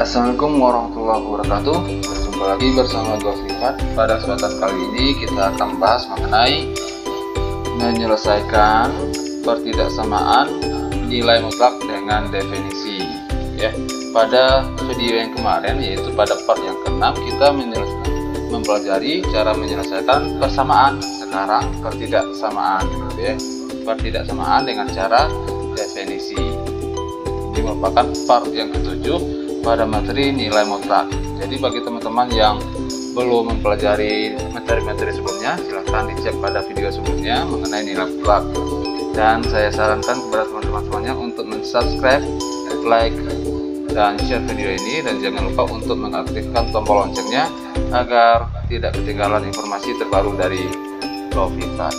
Assalamualaikum warahmatullahi wabarakatuh. Berjumpa lagi bersama gue Fifat. Pada kesempatan kali ini kita akan membahas mengenai menyelesaikan pertidaksamaan nilai mutlak dengan definisi. Ya, pada video yang kemarin, yaitu pada part yang ke-6, kita mempelajari cara menyelesaikan persamaan. Sekarang pertidaksamaan, ya, pertidaksamaan dengan cara definisi. Ini merupakan part yang ke-7 pada materi nilai mutlak. Jadi bagi teman-teman yang belum mempelajari materi-materi sebelumnya, silahkan dicek pada video sebelumnya mengenai nilai mutlak. Dan saya sarankan kepada teman-teman semuanya untuk subscribe, like, dan share video ini, dan jangan lupa untuk mengaktifkan tombol loncengnya agar tidak ketinggalan informasi terbaru dari Fifat.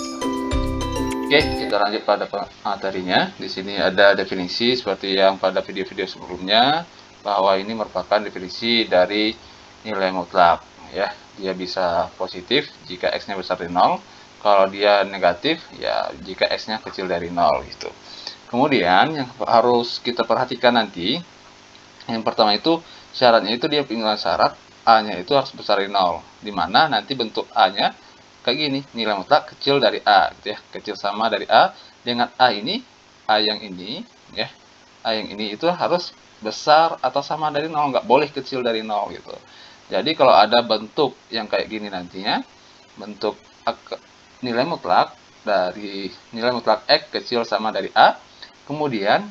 Oke, kita lanjut pada materinya. Di sini ada definisi seperti yang pada video-video sebelumnya, bahwa ini merupakan definisi dari nilai mutlak, ya. Dia bisa positif jika x-nya besar dari 0, kalau dia negatif ya jika x-nya kecil dari 0 gitu. Kemudian yang harus kita perhatikan nanti, yang pertama itu syaratnya itu dia punya syarat a-nya itu harus besar dari 0, dimana nanti bentuk a-nya kayak gini, nilai mutlak kecil dari a gitu ya, kecil sama dari a, dengan a ini, a yang ini ya, a yang ini itu harus besar atau sama dari 0, nggak boleh kecil dari 0 gitu. Jadi kalau ada bentuk yang kayak gini nantinya, bentuk nilai mutlak dari nilai mutlak x kecil sama dari a, kemudian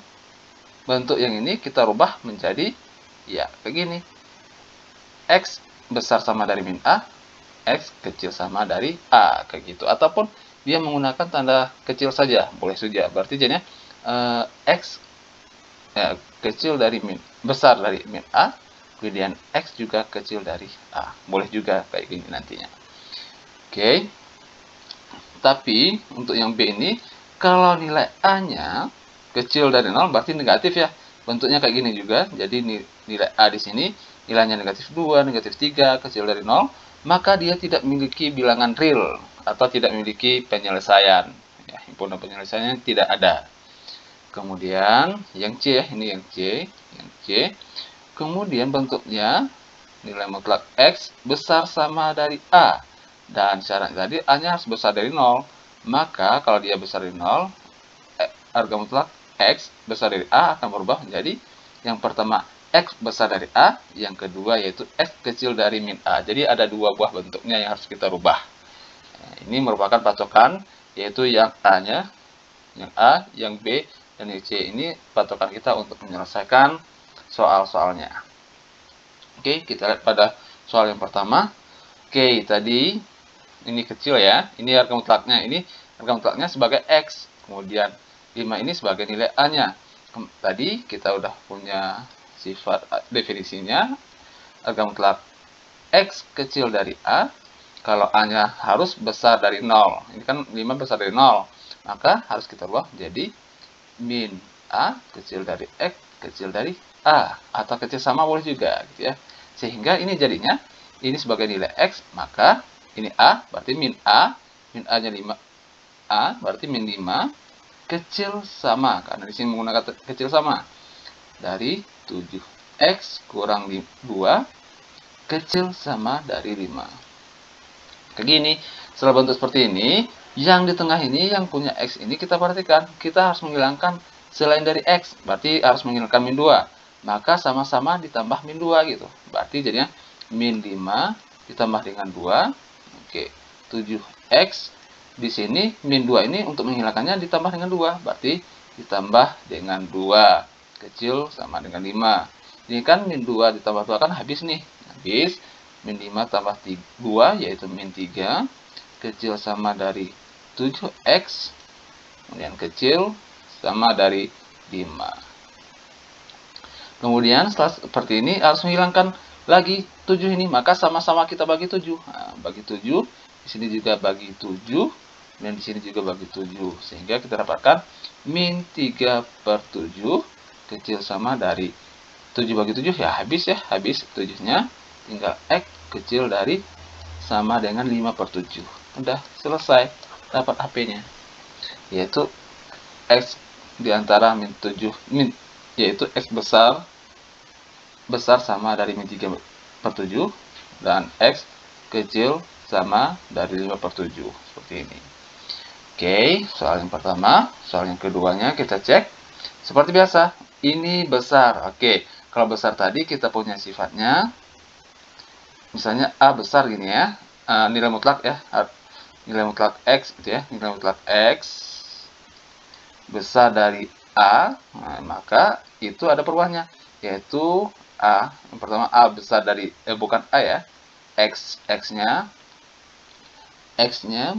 bentuk yang ini kita rubah menjadi ya kayak gini, x besar sama dari min a, x kecil sama dari a, kayak gitu. Ataupun dia menggunakan tanda kecil saja, boleh saja. Berarti jadinya x ya, kecil dari besar dari min a, kemudian x juga kecil dari a, boleh juga kayak gini nantinya. Oke, tapi untuk yang b ini, kalau nilai a nya kecil dari 0 berarti negatif ya, bentuknya kayak gini juga. Jadi nilai a di sini nilainya negatif 2, negatif 3, kecil dari 0, maka dia tidak memiliki bilangan real atau tidak memiliki penyelesaian ya, himpunan penyelesaiannya tidak ada. Kemudian yang C ya, ini yang C, kemudian bentuknya nilai mutlak x besar sama dari a, dan syarat tadi a-nya harus besar dari 0. Maka kalau dia besar dari 0, harga mutlak x besar dari a akan berubah menjadi yang pertama x besar dari a, yang kedua yaitu x kecil dari min a. Jadi ada dua buah bentuknya yang harus kita rubah. Nah, ini merupakan patokan, yaitu yang a-nya, yang a, yang b, dan yang C ini patokan kita untuk menyelesaikan soal-soalnya. Oke, kita lihat pada soal yang pertama. Oke, tadi ini kecil ya, ini harga mutlaknya, ini harga mutlaknya sebagai x, kemudian 5 ini sebagai nilai a-nya. Tadi kita udah punya sifat definisinya, harga mutlak x kecil dari a, kalau a-nya harus besar dari 0. Ini kan 5 besar dari 0, maka harus kita ubah jadi min a kecil dari x kecil dari a, atau kecil sama boleh juga gitu ya. Sehingga ini jadinya ini sebagai nilai x, maka ini a berarti min a-nya 5a berarti min 5 kecil sama, karena di sini menggunakan kecil sama, dari 7x kurang 2 kecil sama dari 5. Kayak gini. Setelah bentuk seperti ini, yang di tengah ini, yang punya x ini, kita perhatikan, kita harus menghilangkan selain dari x, berarti harus menghilangkan min 2. Maka sama-sama ditambah min 2 gitu. Berarti jadinya min 5 ditambah dengan 2. Oke, 7x. Di sini min 2 ini untuk menghilangkannya ditambah dengan 2. Berarti ditambah dengan 2. Kecil sama dengan 5. Ini kan min 2 ditambah 2 kan habis nih. Habis. Min 5 tambah 2 yaitu min 3. Kecil sama dari 7x, kemudian kecil sama dari 5. Kemudian setelah seperti ini harus menghilangkan lagi 7 ini, maka sama-sama kita bagi 7. Nah, bagi 7, di sini juga bagi 7, dan di sini juga bagi 7. Sehingga kita dapatkan min 3/7 kecil sama dari 7 bagi 7 ya habis 7-nya, tinggal x kecil dari sama dengan 5/7. Udah selesai, dapat HP-nya, yaitu x diantara min 7 yaitu x besar besar sama dari min 3/7 dan X kecil sama dari 5/7 seperti ini. Oke, soal yang pertama. Soal yang keduanya kita cek. Seperti biasa, ini besar. Oke, kalau besar tadi kita punya sifatnya, misalnya A besar gini ya, nilai mutlak ya, nilai mutlak X gitu ya, nilai mutlak X besar dari A, nah, maka itu ada perubahannya, yaitu A, yang pertama A besar dari, bukan A ya, X-nya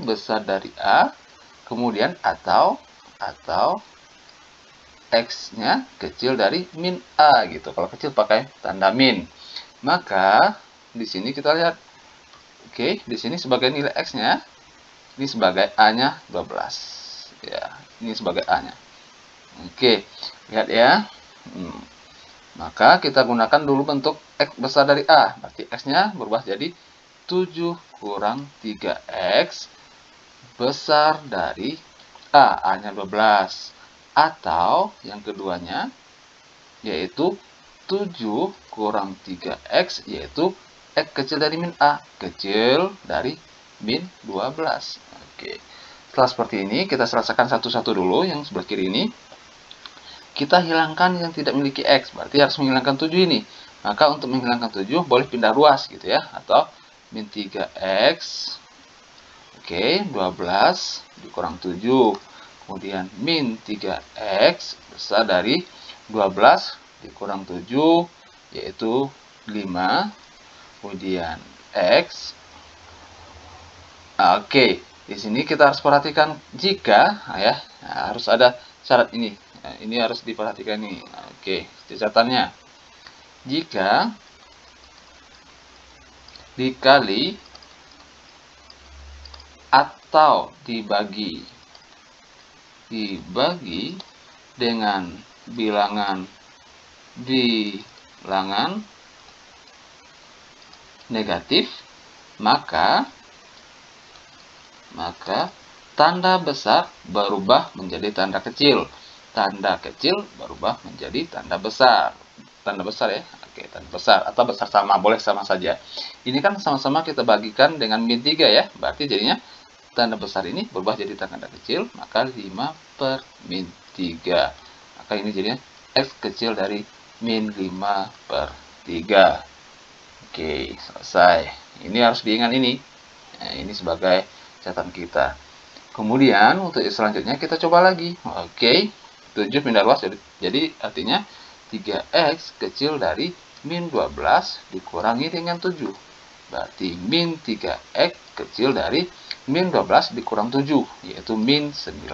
besar dari A, kemudian atau X-nya kecil dari min A gitu. Kalau kecil pakai tanda min. Maka di sini kita lihat, oke, di sini sebagai nilai X-nya, ini sebagai A-nya 12. Ya, ini sebagai A-nya. Oke, lihat ya. Maka kita gunakan dulu bentuk X besar dari A. Berarti X-nya berubah jadi 7 kurang 3X besar dari A. A-nya 12. Atau yang keduanya, yaitu 7 kurang 3X, yaitu X kecil dari min A. Kecil dari min 12. Oke. Setelah seperti ini, kita selesaikan satu-satu dulu. Yang sebelah kiri ini, kita hilangkan yang tidak memiliki X. Berarti harus menghilangkan 7 ini. Maka untuk menghilangkan 7, boleh pindah ruas gitu ya. Atau min 3X. Oke, 12 dikurang 7. Kemudian min 3X besar dari 12 dikurang 7, yaitu 5. Kemudian X. Oke, di sini kita harus perhatikan jika, ya, harus ada syarat ini. Nah, ini harus diperhatikan nih. Oke, catatannya. Jika dikali atau dibagi dengan bilangan negatif, maka tanda besar berubah menjadi tanda kecil. Tanda kecil berubah menjadi tanda besar. Tanda besar ya. Oke, tanda besar atau besar sama, boleh sama saja. Ini kan sama-sama kita bagikan dengan min 3 ya. Berarti jadinya tanda besar ini berubah jadi tanda kecil, maka 5 per min 3. Maka ini jadinya X kecil dari min 5 per 3. Oke, selesai. Ini harus diingat ini. Nah, ini sebagai catatan kita. Kemudian untuk selanjutnya kita coba lagi. Oke, 7 pindah ruas, jadi artinya 3X kecil dari min 12 dikurangi dengan 7. Berarti min 3X kecil dari min 12 dikurang 7, yaitu min 19.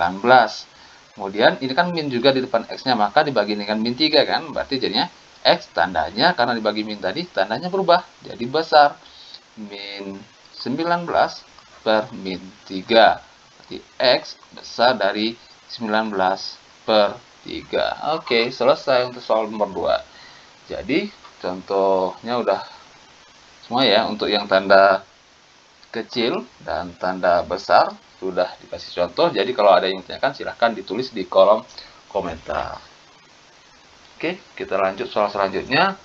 Kemudian ini kan min juga di depan X-nya, maka dibagi dengan min 3 kan. Berarti jadinya X tandanya, karena dibagi min tadi, tandanya berubah. Jadi besar. Min 19 per min 3. Berarti X besar dari 19 per 3. Oke, selesai untuk soal nomor 2. Jadi, contohnya udah semua ya. Untuk yang tanda kecil dan tanda besar sudah dikasih contoh. Jadi kalau ada yang ditanyakan, silahkan ditulis di kolom komentar. Oke, kita lanjut soal selanjutnya.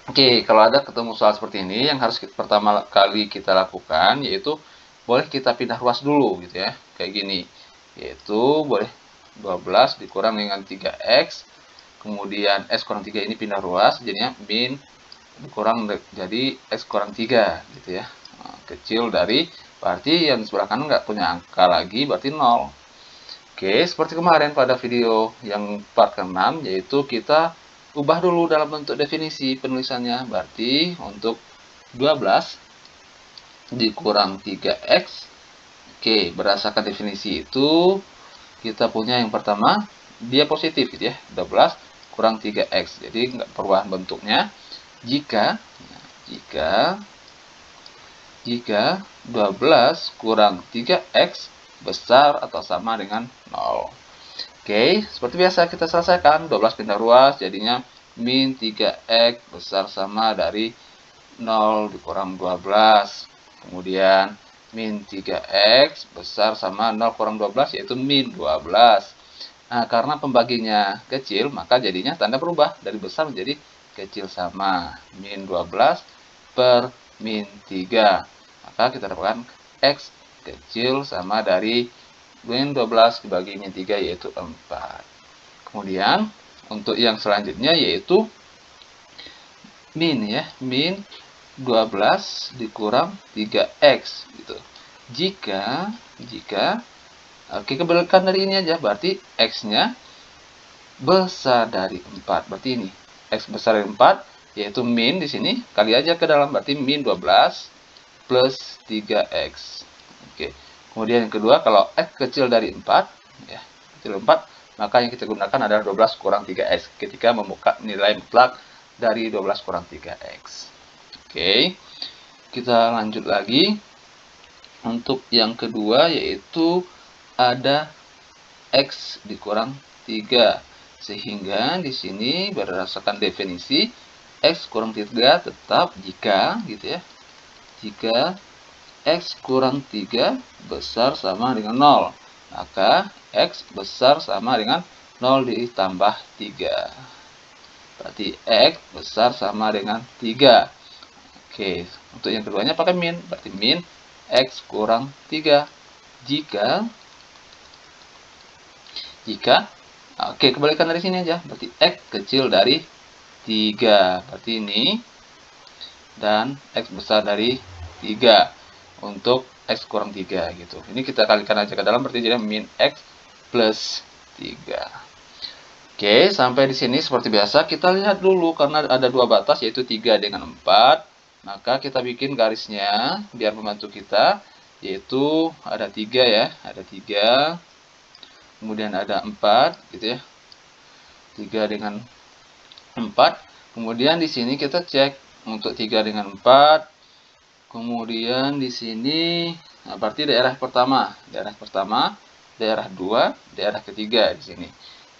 Oke, kalau ada ketemu soal seperti ini, yang harus pertama kali kita lakukan yaitu boleh kita pindah ruas dulu gitu ya, kayak gini. Yaitu boleh 12 dikurang dengan 3X, kemudian X kurang 3 ini pindah ruas, jadinya min dikurang jadi X kurang 3 gitu ya. Nah, kecil dari, berarti yang sebelah kanan nggak punya angka lagi, berarti 0. Oke, seperti kemarin pada video yang part ke-6, yaitu kita ubah dulu dalam bentuk definisi penulisannya. Berarti untuk 12 dikurang 3X, oke, berdasarkan definisi itu kita punya yang pertama, dia positif gitu ya, 12 kurang 3X, jadi nggak perubahan bentuknya. Jika 12 kurang 3X besar atau sama dengan 0. Oke, seperti biasa kita selesaikan. 12 pindah ruas, jadinya min 3X besar sama dari 0 dikurang 12. Kemudian min 3X besar sama 0 kurang 12, yaitu min 12. Nah, karena pembaginya kecil, maka jadinya tanda berubah dari besar menjadi kecil sama. Min 12 per min 3. Maka kita dapatkan X kecil sama dari min 12 dibagi min 3, yaitu 4. Kemudian, untuk yang selanjutnya yaitu min ya. Min 12 dikurang 3X gitu. Jika oke, kebalikan dari ini aja, berarti X-nya besar dari 4. Berarti ini X besar dari 4, yaitu min di sini, kali aja ke dalam, berarti min 12 plus 3X. Oke. Kemudian yang kedua, kalau X kecil dari 4, ya, kecil 4, maka yang kita gunakan adalah 12 kurang 3X ketika membuka nilai mutlak dari 12 kurang 3X. Oke. Kita lanjut lagi. Untuk yang kedua yaitu ada X dikurang 3. Sehingga di sini berdasarkan definisi X kurang 3 tetap jika gitu ya. Jika X kurang 3 besar sama dengan 0, maka X besar sama dengan 0 ditambah 3. Berarti X besar sama dengan 3. Oke, untuk yang keduanya pakai min. Berarti min X kurang 3. Jika oke, kebalikan dari sini aja. Berarti X kecil dari 3. Berarti ini. Dan X besar dari 3. Untuk X kurang 3 gitu. Ini kita kalikan aja ke dalam, berarti jadi min X plus 3. Oke, sampai di sini seperti biasa. Kita lihat dulu, karena ada dua batas, yaitu 3 dengan 4. Maka kita bikin garisnya, biar membantu kita. Yaitu ada 3 ya. Ada 3. Kemudian ada 4 gitu ya. 3 dengan 4. Kemudian di sini kita cek untuk 3 dengan 4. Kemudian di sini berarti daerah pertama, daerah 2, daerah ketiga di sini.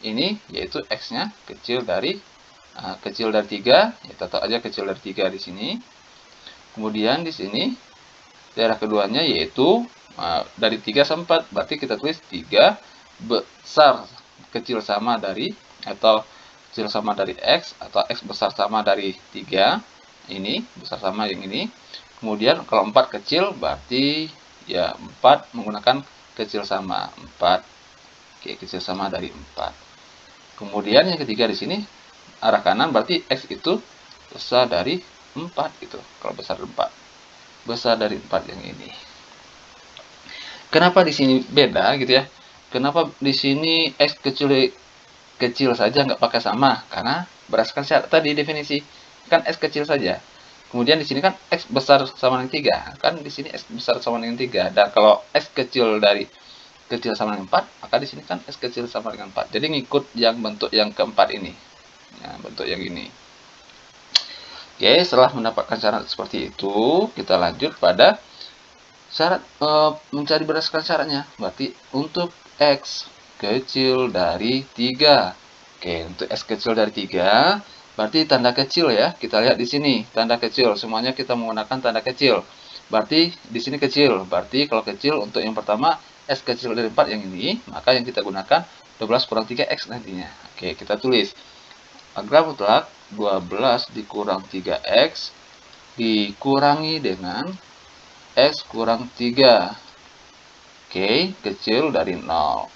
Ini yaitu X-nya kecil dari 3, ya tetap aja kecil dari 3 di sini. Kemudian di sini daerah keduanya yaitu dari 3 sampai 4, berarti kita tulis 3 besar kecil sama dari, atau kecil sama dari X, atau X besar sama dari 3, ini besar sama yang ini. Kemudian kalau 4 kecil, berarti ya 4 menggunakan kecil sama 4. Oke, kecil sama dari 4. Kemudian yang ketiga di sini arah kanan, berarti X itu besar dari 4 gitu. Kalau besar dari 4, besar dari 4 yang ini. Kenapa di sini beda gitu ya? Kenapa di sini X kecil saja nggak pakai sama? Karena berdasarkan syarat tadi definisi, kan X kecil saja. Kemudian di sini kan X besar sama dengan 3. Kan di sini X besar sama dengan 3. Dan kalau X kecil sama dengan 4, maka di sini kan X kecil sama dengan 4. Jadi ngikut yang bentuk yang keempat ini. Ya, bentuk yang ini. Oke, setelah mendapatkan syarat seperti itu, kita lanjut pada syarat mencari berdasarkan syaratnya. Berarti untuk X kecil dari 3. Oke, untuk X kecil dari 3, berarti tanda kecil ya. Kita lihat di sini, tanda kecil. Semuanya kita menggunakan tanda kecil. Berarti di sini kecil. Berarti kalau kecil untuk yang pertama, X kecil dari 4 yang ini, maka yang kita gunakan 12 kurang 3X nantinya. Oke, kita tulis. Agar mutlak 12 dikurang 3X dikurangi dengan X kurang 3. Oke, kecil dari 0.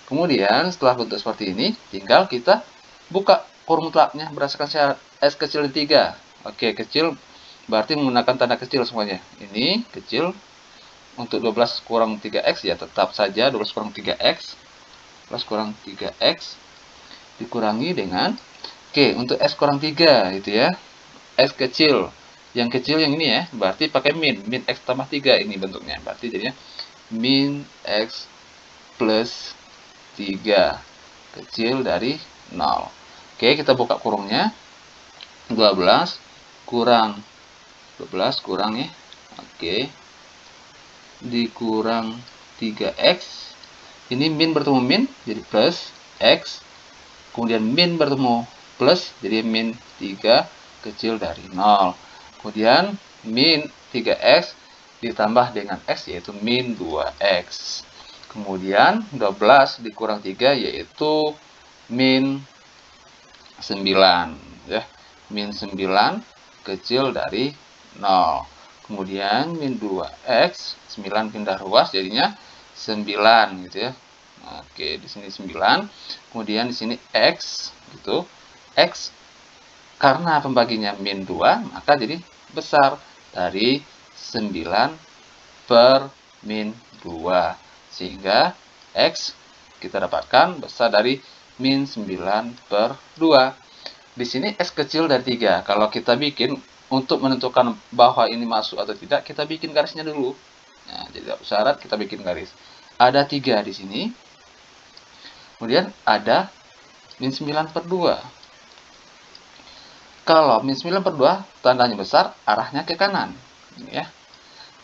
Kemudian setelah bentuk seperti ini, tinggal kita buka kurung mutlaknya berdasarkan syarat X kecil dari 3. Oke, kecil berarti menggunakan tanda kecil semuanya. Ini kecil. Untuk 12 kurang 3X ya tetap saja 12 kurang 3X. 12 kurang 3X dikurangi dengan, oke, untuk X kurang 3 gitu ya. X kecil. Yang kecil yang ini ya, berarti pakai min. Min X tambah 3 ini bentuknya. Berarti jadinya min X plus 3 kecil dari 0. Oke, kita buka kurungnya. 12 kurang ya. Oke. Dikurang 3X. Ini min bertemu min jadi plus X. Kemudian min bertemu plus jadi min 3 kecil dari 0. Kemudian min 3X ditambah dengan X yaitu min 2X. Kemudian 12 dikurang 3 yaitu min 9 ya. Min 9 kecil dari 0. Kemudian min 2x, 9 pindah ruas jadinya 9 gitu ya. Oke, di sini 9. Kemudian di sini x gitu. X karena pembaginya min 2, maka jadi besar dari 9 per min 2. Sehingga x kita dapatkan besar dari min 9 per 2. Di sini x kecil dari 3. Kalau kita bikin, untuk menentukan bahwa ini masuk atau tidak, kita bikin garisnya dulu. Nah, jadi syarat kita bikin garis. Ada 3 di sini. Kemudian ada min 9 per 2. Kalau min 9 per 2, tandanya besar, arahnya ke kanan. Ya.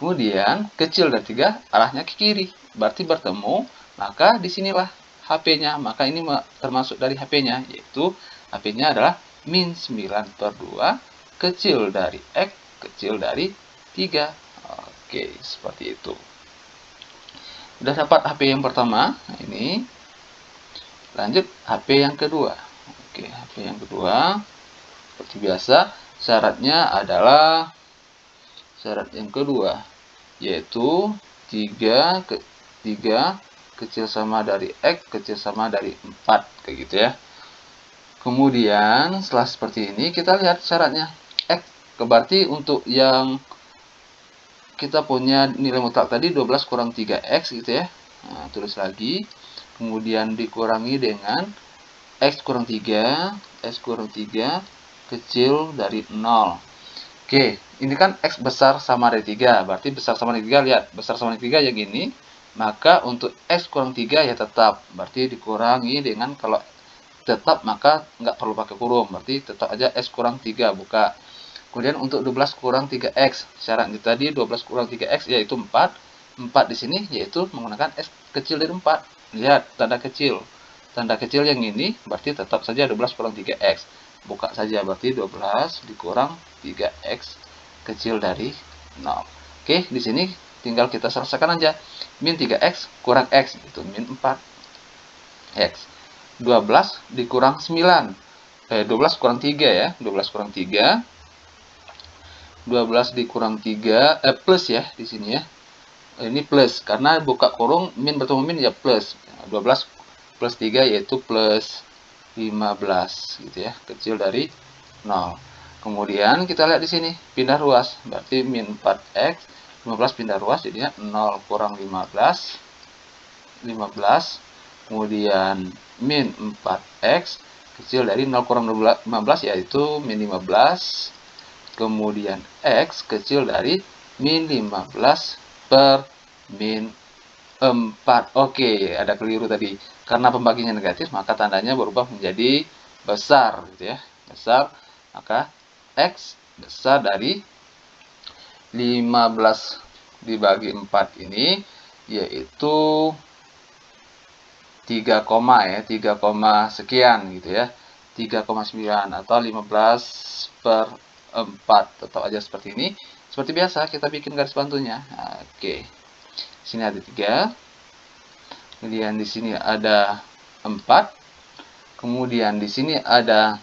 Kemudian, kecil dari 3, arahnya ke kiri. Berarti bertemu, maka disinilah HP-nya. Maka ini termasuk dari HP-nya, yaitu HP-nya adalah min 9 per 2, kecil dari X, kecil dari 3. Oke, seperti itu. Sudah dapat HP yang pertama, ini. Lanjut, HP yang kedua. Oke, HP yang kedua. Seperti biasa, syaratnya adalah syarat yang kedua, yaitu 3 kecil sama dari X, kecil sama dari 4, kayak gitu ya. Kemudian setelah seperti ini, kita lihat syaratnya. X, berarti untuk yang kita punya nilai mutlak tadi 12 kurang 3x gitu ya. Nah, tulis lagi. Kemudian dikurangi dengan x kurang 3, kecil dari 0. Oke, ini kan x besar sama dari 3. Berarti besar sama dari 3, lihat. Besar sama dari 3 yang ini. Maka untuk x kurang 3 ya tetap. Berarti dikurangi dengan, kalau tetap maka nggak perlu pakai kurung. Berarti tetap aja x kurang 3, buka. Kemudian untuk 12 kurang 3x. Syaratnya tadi 12 kurang 3x yaitu 4. 4 di sini yaitu menggunakan x kecil dari 4. Lihat, tanda kecil. Tanda kecil yang ini berarti tetap saja 12 kurang 3x. Buka saja, berarti 12 dikurang 3x kecil dari 0. Oke, di sini tinggal kita selesaikan aja. Min 3x kurang x, itu min 4x. 12 dikurang 9. 12 kurang 3 ya. 12 kurang 3. 12 dikurang 3, plus ya di sini ya. Ini plus, karena buka kurung, min bertemu min ya plus. 12 plus 3 yaitu plus 15 gitu ya, kecil dari 0. Kemudian kita lihat di sini, pindah ruas, berarti min 4x, 15 pindah ruas, jadinya 0 kurang 15, kemudian min 4x, kecil dari 0 kurang 15 yaitu min 15, kemudian x kecil dari min 15 per min 4. Oke, ada keliru tadi. Karena pembaginya negatif, maka tandanya berubah menjadi besar gitu ya. Besar, maka x besar dari 15 dibagi 4 ini yaitu 3, ya, 3, sekian gitu ya. 3,9 atau 15 per 4, tetap aja seperti ini. Seperti biasa kita bikin garis bantunya. Oke. Sini ada 3. Kemudian di sini ada 4. Kemudian di sini ada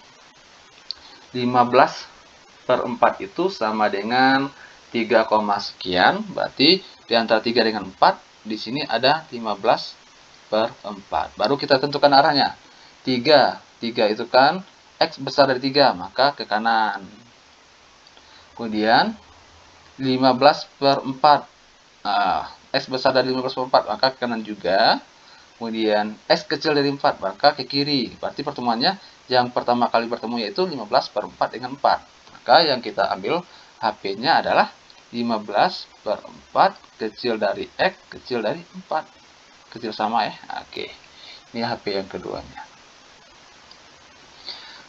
15 per 4 itu sama dengan 3, sekian. Berarti di antara 3 dengan 4 di sini ada 15 per 4. Baru kita tentukan arahnya. 3 itu kan x besar dari 3, maka ke kanan. Kemudian 15 per 4. X besar dari 15 per 4, maka ke kanan juga. Kemudian x kecil dari 4, maka ke kiri. Berarti pertemuannya yang pertama kali bertemu yaitu 15 per 4 dengan 4. Maka yang kita ambil HP-nya adalah 15 per 4 kecil dari x kecil dari 4. Kecil sama ya. Oke. Ini HP yang keduanya.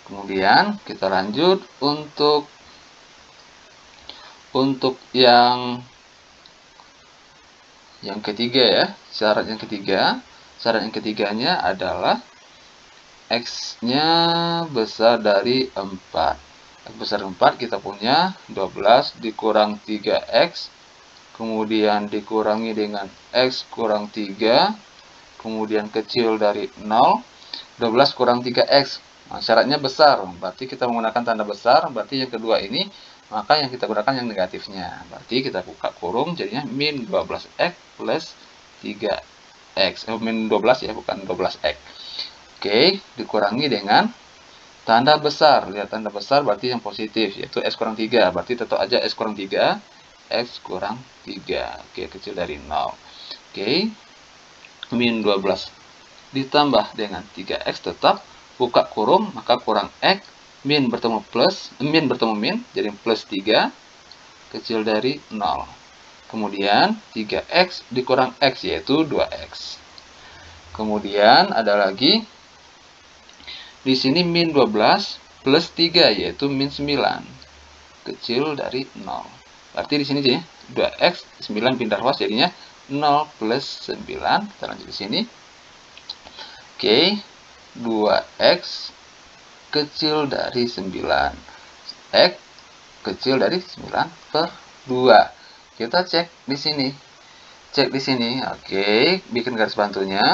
Kemudian kita lanjut untuk yang ketiga ya, syarat yang ketiga. Syarat yang ketiganya adalah x-nya besar dari 4. X besar 4 kita punya 12 dikurang 3x, kemudian dikurangi dengan x kurang 3, kemudian kecil dari 0, 12 kurang 3x. Nah, syaratnya besar, berarti kita menggunakan tanda besar, berarti yang kedua ini, maka yang kita gunakan yang negatifnya. Berarti kita buka kurung, jadinya min 12x plus 3x. Min 12 ya, bukan 12x. Oke, dikurangi dengan tanda besar. Lihat tanda besar berarti yang positif, yaitu x kurang 3. Berarti tetap aja x kurang 3, x kurang 3. Oke, kecil dari 0. Oke, min 12 ditambah dengan 3x tetap buka kurung, maka kurang x, min bertemu min, jadi plus 3 kecil dari 0. Kemudian 3x dikurang x, yaitu 2x. Kemudian ada lagi di sini min 12 plus 3, yaitu min 9 kecil dari 0. Berarti di sini 2x, 9 pindah ruas jadinya 0 plus 9. Kita lanjut di sini. Oke, 2x kecil dari 9. X kecil dari 9 per 2. Kita cek di sini. Oke, bikin garis bantunya.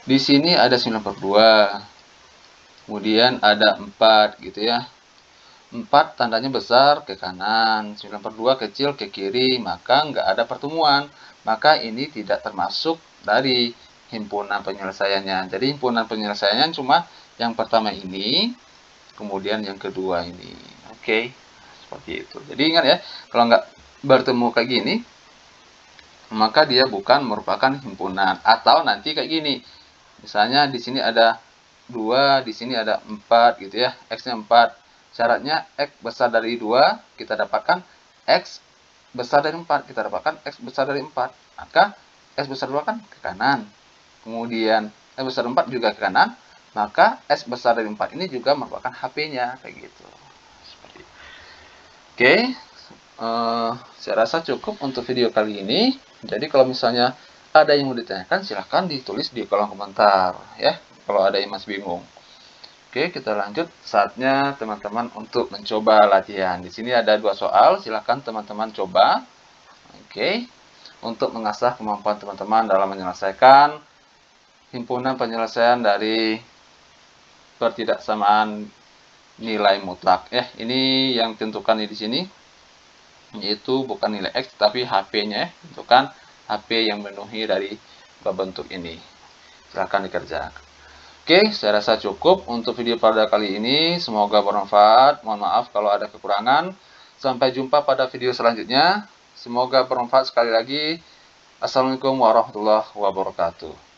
Di sini ada 9 per 2. Kemudian ada 4 gitu ya. 4 tandanya besar ke kanan, 9 per 2 kecil ke kiri, maka nggak ada pertemuan. Maka ini tidak termasuk dari himpunan penyelesaiannya. Jadi himpunan penyelesaiannya cuma yang pertama ini, kemudian yang kedua ini. Oke, seperti itu. Jadi ingat ya, kalau nggak bertemu kayak gini, maka dia bukan merupakan himpunan. Atau nanti kayak gini, misalnya di sini ada 2, di sini ada 4 gitu ya, x-nya 4. Syaratnya x besar dari 2, kita dapatkan x besar dari 4, kita dapatkan x besar dari 4. Maka x besar 2 kan ke kanan. Kemudian x besar 4 juga ke kanan, maka s besar dari 4 ini juga merupakan HP-nya, kayak gitu. Seperti itu. Oke, saya rasa cukup untuk video kali ini. Jadi kalau misalnya ada yang mau ditanyakan, silahkan ditulis di kolom komentar ya, kalau ada yang masih bingung. Oke, kita lanjut. Saatnya teman-teman untuk mencoba latihan. Di sini ada 2 soal, silahkan teman-teman coba. Oke, untuk mengasah kemampuan teman-teman dalam menyelesaikan himpunan penyelesaian dari pertidaksamaan nilai mutlak. Ini yang ditentukan di sini, yaitu bukan nilai X, tapi HP-nya. Tentukan HP yang memenuhi dari bentuk ini. Silahkan dikerjakan. Oke, saya rasa cukup untuk video pada kali ini. Semoga bermanfaat. Mohon maaf kalau ada kekurangan. Sampai jumpa pada video selanjutnya. Semoga bermanfaat sekali lagi. Assalamualaikum warahmatullahi wabarakatuh.